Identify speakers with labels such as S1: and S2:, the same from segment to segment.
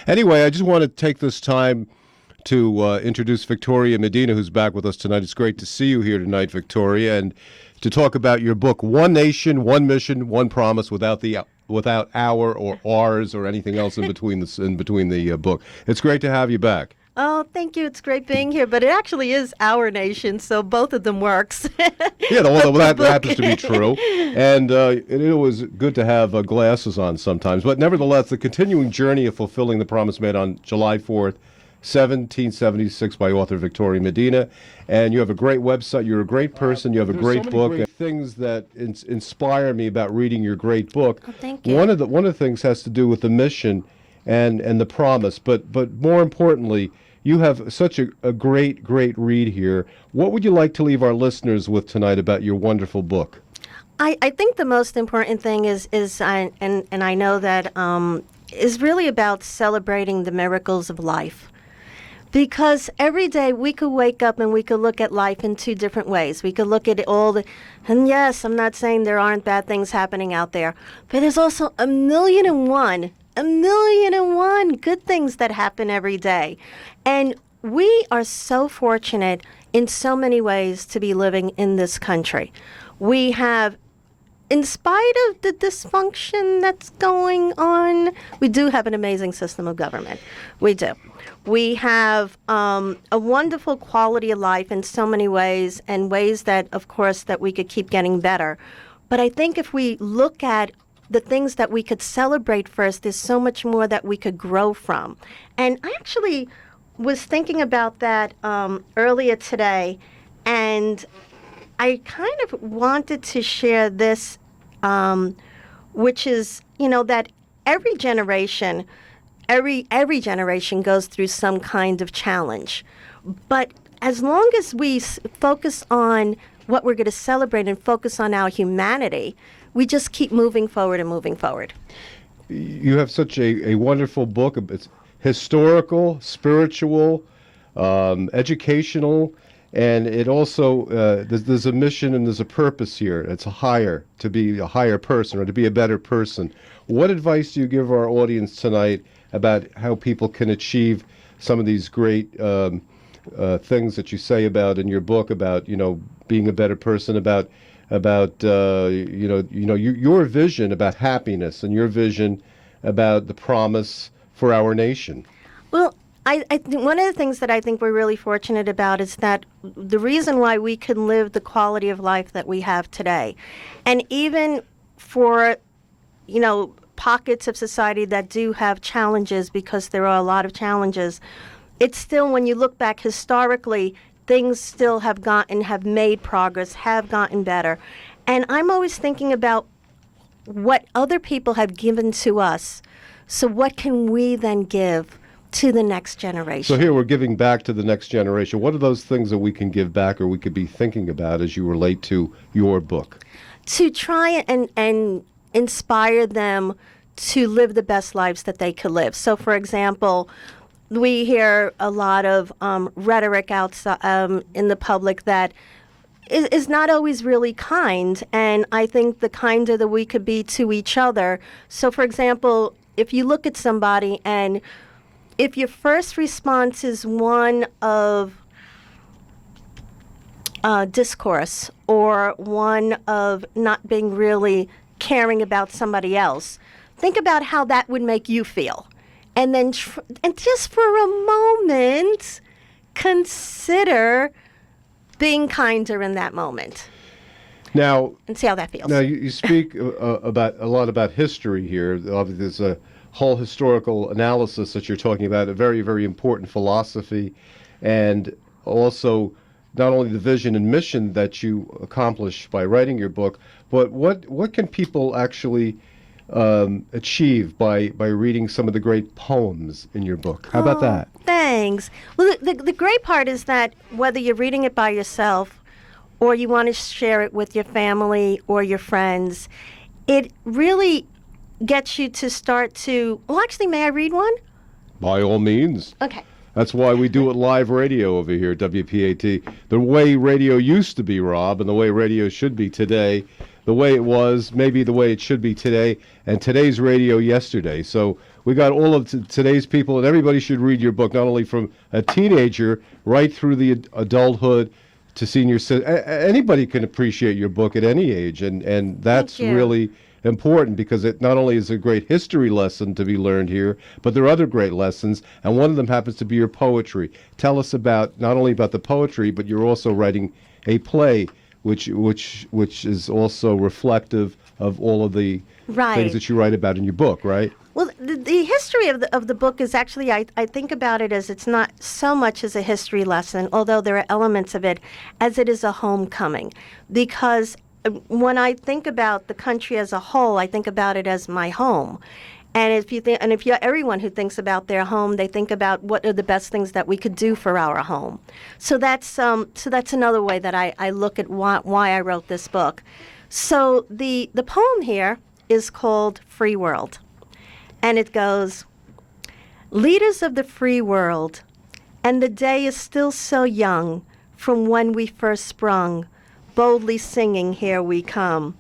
S1: Anyway, I just want to take this time to introduce Victoria Medina, who's back with us tonight. It's great to see you here tonight, Victoria, and to talk about your book, One Nation, One Mission, One Promise, without our or ours or anything else in between the book. It's great to have you back.
S2: Oh, thank you. It's great being here, but it actually is our nation, so both of them works.
S1: Yeah, well, that happens to be true. And it was good to have glasses on sometimes. But nevertheless, the continuing journey of fulfilling the promise made on July 4th, 1776 by author Victoria Medina. And you have a great website. You're a great person. You have a great book. Things that inspire me about reading your great book.
S2: Oh, thank you.
S1: One of the things has to do with the mission and the promise. But more importantly, you have such a great read here. What would you like to leave our listeners with tonight about your wonderful book?
S2: I think the most important thing is and I know that is really about celebrating the miracles of life. Because every day we could wake up and we could look at life in two different ways. We could look at and yes, I'm not saying there aren't bad things happening out there, but there's also a million and one good things that happen every day. And we are so fortunate in so many ways to be living in this country. We have, in spite of the dysfunction that's going on, we do have an amazing system of government. We do. We have a wonderful quality of life in so many ways, and ways that, of course, that we could keep getting better. But I think if we look at the things that we could celebrate first, there's so much more that we could grow from. And I actually was thinking about that earlier today, and I kind of wanted to share this, which is, that every generation goes through some kind of challenge. But as long as we focus on what we're going to celebrate and focus on our humanity, we just keep moving forward and moving forward.
S1: You have such a wonderful book. It's historical, spiritual, educational, and it also, there's a mission and there's a purpose here. It's to be a higher person or to be a better person. What advice do you give our audience tonight about how people can achieve some of these great things that you say about in your book about, being a better person, about your vision about happiness and your vision about the promise for our nation?
S2: Well, I one of the things that I think we're really fortunate about is that the reason why we can live the quality of life that we have today, and even for, pockets of society that do have challenges, because there are a lot of challenges, it's still, when you look back historically, things still have made progress, have gotten better. And I'm always thinking about what other people have given to us. So what can we then give to the next generation?
S1: So here we're giving back to the next generation. What are those things that we can give back or we could be thinking about as you relate to your book?
S2: To try and inspire them to live the best lives that they could live. So, for example, we hear a lot of rhetoric outside in the public that is not always really kind, and I think the kinder that we could be to each other. So, for example, if you look at somebody and if your first response is one of discourse or one of not being really caring about somebody else, think about how that would make you feel. And then, and just for a moment, consider being kinder in that moment.
S1: Now,
S2: and see how that feels.
S1: Now, you speak about a lot about history here. Obviously, there's a whole historical analysis that you're talking about, a very, very important philosophy, and also not only the vision and mission that you accomplish by writing your book, but what can people actually achieve by reading some of the great poems in your book? How about that?
S2: Thanks. Well, the great part is that whether you're reading it by yourself or you want to share it with your family or your friends, it really gets you to start to, well, actually, may I read one?
S1: By all means.
S2: Okay.
S1: That's why we do it live radio over here at WPAT. The way radio used to be, Rob, and the way radio should be today, the way it was, maybe the way it should be today, and today's radio yesterday. So we got all of today's people, and everybody should read your book, not only from a teenager right through the adulthood to senior. Anybody can appreciate your book at any age, and that's
S2: Thank you.
S1: really important, because it not only is a great history lesson to be learned here, but there are other great lessons, and one of them happens to be your poetry. Tell us about, not only about the poetry, but you're also writing a play which is also reflective of all of the
S2: Right.
S1: things that you write about in your book, right?
S2: Well, the history of the book is actually, I think about it as it's not so much as a history lesson, although there are elements of it, as it is a homecoming. Because when I think about the country as a whole, I think about it as my home. And if you're everyone who thinks about their home, they think about what are the best things that we could do for our home. So that's another way that I look at why I wrote this book. So the poem here is called Free World. And it goes, leaders of the free world, and the day is still so young from when we first sprung, boldly singing, here we come.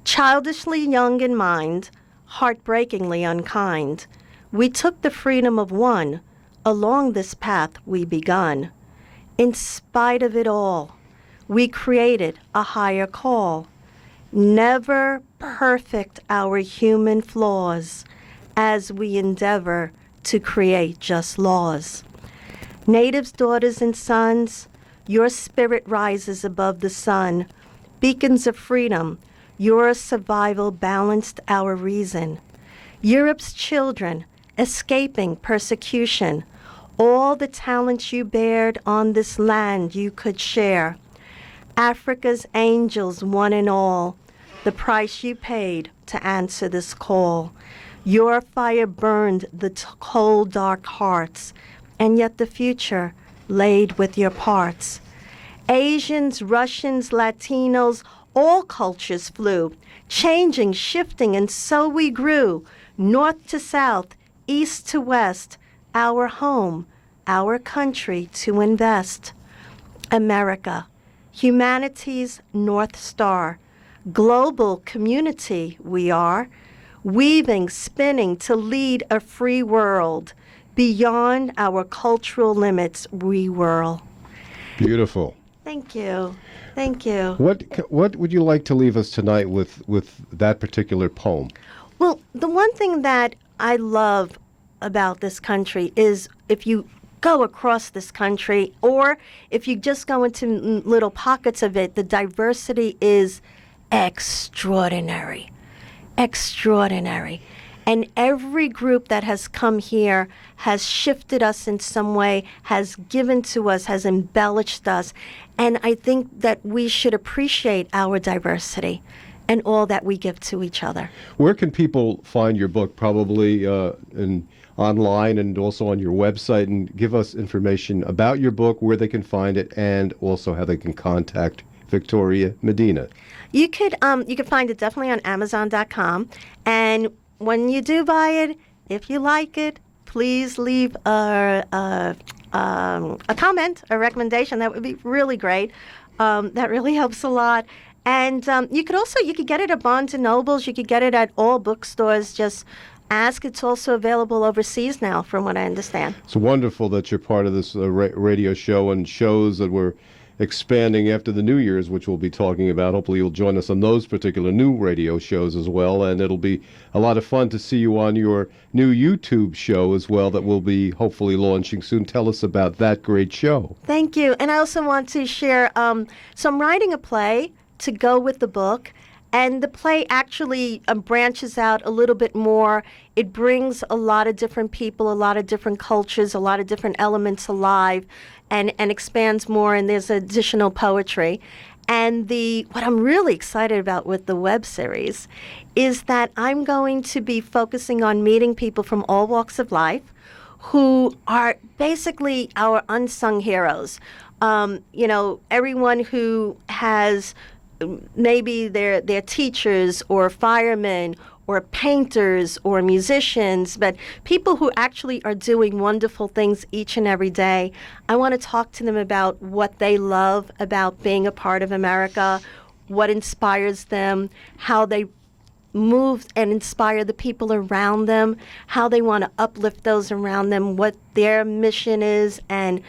S2: Childishly young in mind, heartbreakingly unkind, we took the freedom of one, along this path we begun. In spite of it all, we created a higher call. Never perfect our human flaws, as we endeavor to create just laws. Natives, daughters, and sons, your spirit rises above the sun. Beacons of freedom, your survival balanced our reason. Europe's children, escaping persecution, all the talents you bared on this land you could share. Africa's angels, one and all, the price you paid to answer this call. Your fire burned the cold, dark hearts, and yet the future laid with your parts. Asians, Russians, Latinos, all cultures flew, changing, shifting, and so we grew, north to south, east to west, our home, our country to invest. America, humanity's North Star, global community we are, weaving, spinning to lead a free world. Beyond our cultural limits we whirl.
S1: Beautiful.
S2: Thank you. Thank you.
S1: What would you like to leave us tonight with that particular poem?
S2: Well, the one thing that I love about this country is if you go across this country, or if you just go into little pockets of it, the diversity is extraordinary. Extraordinary. And every group that has come here has shifted us in some way, has given to us, has embellished us. And I think that we should appreciate our diversity and all that we give to each other.
S1: Where can people find your book? Probably online and also on your website, and give us information about your book, where they can find it, and also how they can contact Victoria Medina.
S2: You could find it definitely on Amazon.com, and when you do buy it, if you like it, please leave a comment, a recommendation. That would be really great. That really helps a lot. And you could get it at Barnes and Nobles. You could get it at all bookstores. Just ask. It's also available overseas now, from what I understand.
S1: It's wonderful that you're part of this radio show and shows that we're expanding after the New Year's, which we'll be talking about. Hopefully you'll join us on those particular new radio shows as well, and it'll be a lot of fun to see you on your new YouTube show as well that we'll be hopefully launching soon. Tell us about that great show.
S2: Thank you. And I also want to share, so I'm writing a play to go with the book, and the play actually branches out a little bit more. It brings a lot of different people, a lot of different cultures, a lot of different elements alive, and expands more, and there's additional poetry. And what I'm really excited about with the web series is that I'm going to be focusing on meeting people from all walks of life who are basically our unsung heroes. Everyone who has maybe they're teachers or firemen or painters or musicians, but people who actually are doing wonderful things each and every day. I want to talk to them about what they love about being a part of America, what inspires them, how they move and inspire the people around them, how they want to uplift those around them, what their mission is, and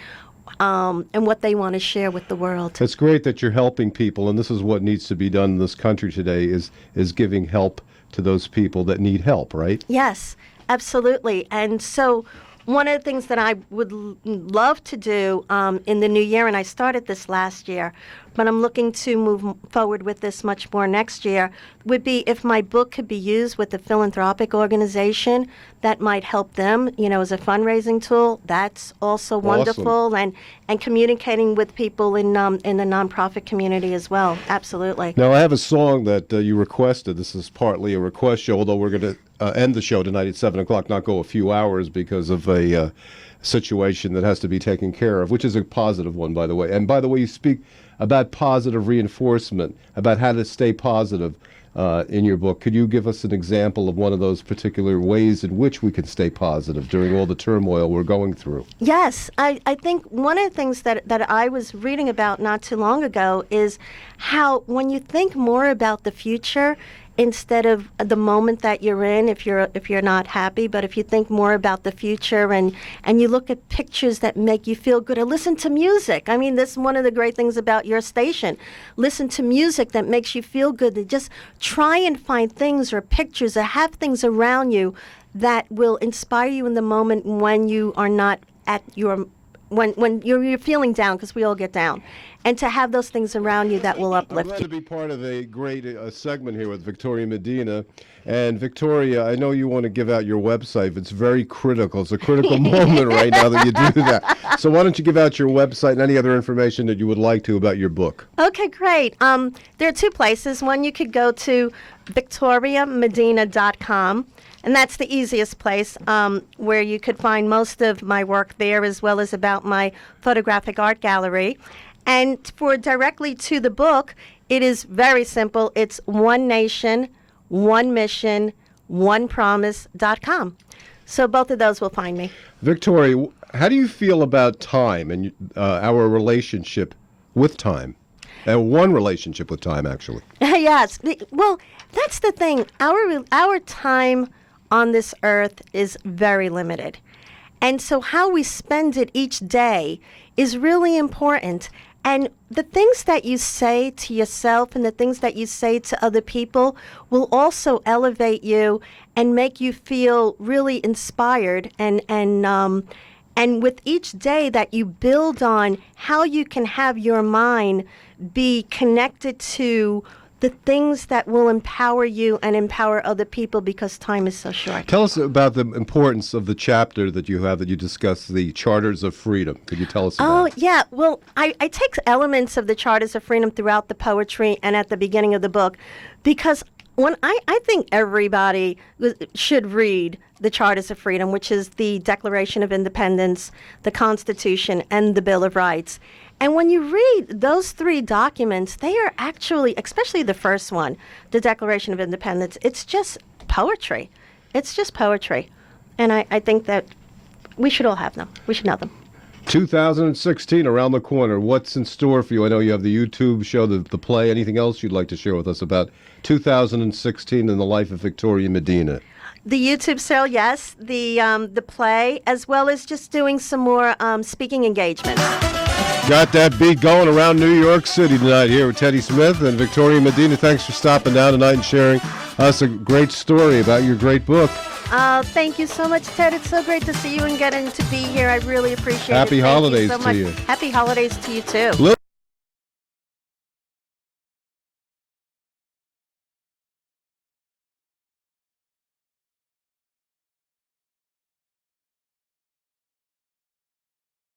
S2: what they want to share with the world.
S1: It's great that you're helping people, and this is what needs to be done in this country today: is giving help to those people that need help. Right?
S2: Yes, absolutely. And so one of the things that I would love to do in the new year, and I started this last year, but I'm looking to move forward with this much more next year, would be if my book could be used with a philanthropic organization that might help them, as a fundraising tool. That's also wonderful, and communicating with people in the nonprofit community as well. Absolutely.
S1: Now, I have a song that you requested. This is partly a request show, although we're going to end the show tonight at 7 o'clock, not go a few hours because of a situation that has to be taken care of, which is a positive one, by the way. And by the way, you speak about positive reinforcement, about how to stay positive in your book. Could you give us an example of one of those particular ways in which we can stay positive during all the turmoil we're going through?
S2: Yes, I think one of the things that I was reading about not too long ago is how when you think more about the future instead of the moment that you're in, if you're not happy, but if you think more about the future and you look at pictures that make you feel good, or listen to music. I mean, this is one of the great things about your station. Listen to music that makes you feel good. And just try and find things or pictures or have things around you that will inspire you in the moment when you are not at your when you're feeling down, because we all get down, and to have those things around you that will
S1: I'm
S2: uplift
S1: glad
S2: you.
S1: to be part of a great segment here with Victoria Medina. And Victoria, I know you want to give out your website. It's very critical. It's a critical moment right now that you do that. So why don't you give out your website and any other information that you would like to about your book?
S2: Okay, great. There are two places. One, you could go to victoriamedina.com, and that's the easiest place where you could find most of my work there, as well as about my photographic art gallery. And for directly to the book, it is very simple. It's One Nation, One Mission, OnePromise.com. So both of those will find me.
S1: Victoria, how do you feel about time and our relationship with time? One relationship with time, actually.
S2: Yes. Well, that's the thing. Our time on this earth is very limited. And so how we spend it each day is really important. And the things that you say to yourself and the things that you say to other people will also elevate you and make you feel really inspired. And with each day that you build on how you can have your mind be connected to the things that will empower you and empower other people, because time is so short.
S1: Tell us about the importance of the chapter that you have that you discuss, the Charters of Freedom. Could you tell us about it?
S2: Yeah. Well, I take elements of the Charters of Freedom throughout the poetry and at the beginning of the book, because when I think everybody should read the Charters of Freedom, which is the Declaration of Independence, the Constitution, and the Bill of Rights. And when you read those three documents, they are actually, especially the first one, the Declaration of Independence, it's just poetry. It's just poetry. And I think that we should all have them. We should know them.
S1: 2016 around the corner. What's in store for you? I know you have the YouTube show, the play. Anything else you'd like to share with us about 2016 in the life of Victoria Medina?
S2: The YouTube show, yes. The play, as well as just doing some more speaking engagements.
S1: Got that beat going around New York City tonight here with Teddy Smith and Victoria Medina. Thanks for stopping down tonight and sharing us a great story about your great book.
S2: Thank you so much, Ted. It's so great to see you and getting to be here. I really appreciate it.
S1: Happy
S2: Thank
S1: holidays
S2: you so
S1: to
S2: much.
S1: you.
S2: Happy holidays to you, too.